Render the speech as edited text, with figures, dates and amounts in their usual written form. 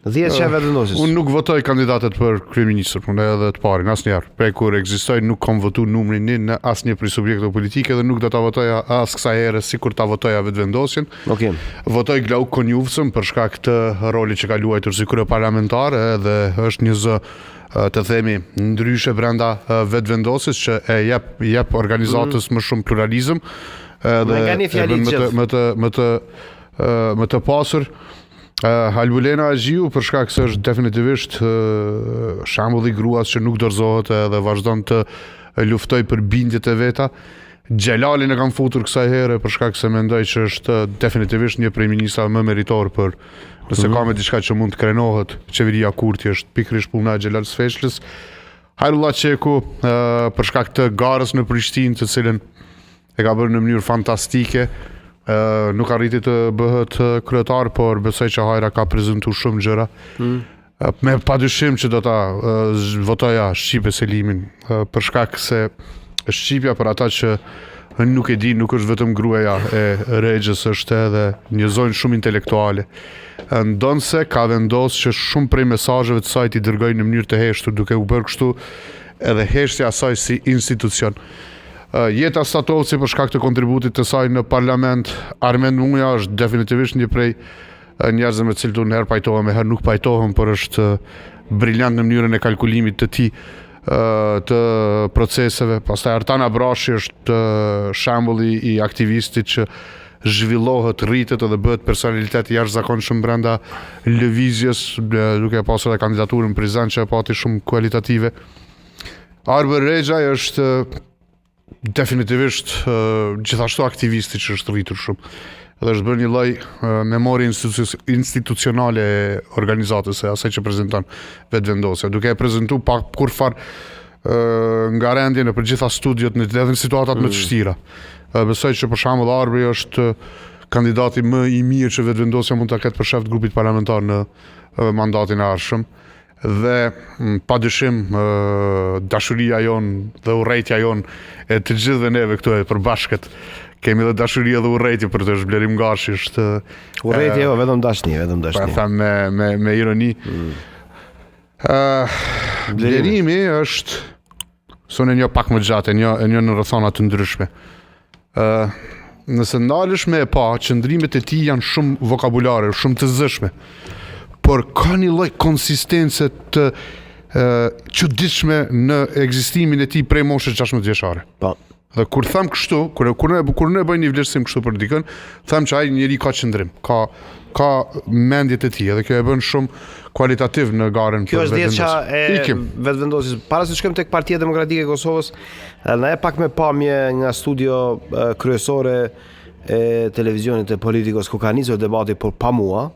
10 shef vetëvendosjes. Unë nuk votoj kandidatet për kryeministër, unë edhe të parin, asnjëherë. Prej kur ekzistoj nuk kam votu numrin 1 në asnjë prej subjekteve politike dhe nuk do ta votoja as kësaj here sikur ta votoja vetëvendosjen. Okej. Votoj Glauk Konjuvcën për shkak të rolit që ka luajtur si kryeparlamentar dhe është një zë të themi ndryshe brenda vetëvendosjes që e jep organizatës më shumë pluralizëm dhe më të pasur. Albulena Agjiu për shkak se është definitivisht shembulli i gruas që nuk dorëzohet dhe vazhdon të luftoj për bindjet e veta. Xhelalin e kam futur kësaj here për shkak se mendoj që është definitivisht një prej ministrave më meritor për nëse ka me diçka që mund të krenohet qeveria Kurti është pikërisht puna e Xhelal Sfeshlës. Hajrullah Çeku për shkak të garës në Prishtinë, të cilën e ka bërë në mënyrë fantastike. Nuk arriti të bëhet kryetar, por besoj që hajra ka prezantuar shumë gjëra. Me padyshim që do ta votoja Shqipe Selimin për shkak se Shqipja për ata që nuk e di, nuk është vetëm gruaja e regjës, është edhe një zonjë shumë intelektuale. Ndonse ka vendosur që shumë prej mesazheve të saj t'i dërgojnë në mënyrë të heshtur, duke u bërë kështu edhe heshtja e saj si institucion. Jeta Statovci për shkak të kontributit të saj në parlament. Armend Muja është definitivisht një prej njerëzve me cilët unë herë pajtohem e herë nuk pajtohem, por është briljant në mënyrën e kalkulimit të tij të proceseve. Pastaj Artan Abrashi është shembulli i aktivistit që zhvillohet, rritet dhe bëhet personalitet i jashtëzakonshëm brenda lëvizjes, duke pasur edhe kandidaturën prezant që e pati shumë kualitative. Arber Rexha është definitivisht gjithashtu aktivisti që është rritur shumë dhe është bërë një lloj memorie institucionale e organizatës e asaj që prezanton vetëvendosja, duke e prezantuar pa kurfar ngarendje në përgjithësa studiot edhe në situatat më të vështira. Besoj që për shembull Arbri është kandidati më i mirë që vetëvendosja mund ta ketë për shef të grupit parlamentar në mandatin e ardhshëm. Dhe padyshim dashuria jon dhe urrejtja jon e të gjithëve neve këtu e përbashkët kemi dhe dashuri dhe urrejtje për të Blerim Gashi është urrejtje jo, vetëm dashni. Pa them me ironi. Blerimi është sonë një pak më gjatë, një në rrethana të ndryshme. Nëse ndalesh me e pa, qëndrimet e tij janë shumë vokabulare, shumë të zëshme. Por ka një lloj konsistence të çuditshme në ekzistimin e tij prej moshës 16 vjeçare. Po. Dhe kur them kështu, kur ne bëjmë një vlerësim kështu për dikën, them që ai njeri ka qëndrim, ka mendjet e tij dhe kjo e bën shumë kualitativ në garën për vetëvendosje. Kjo është diçka e vetëvendosjes. Para se të shkojmë tek Partia Demokratike e Kosovës, na e pak me pamje nga studio kryesore e televizionit të Politikos ku ka nisur debati por pa mua.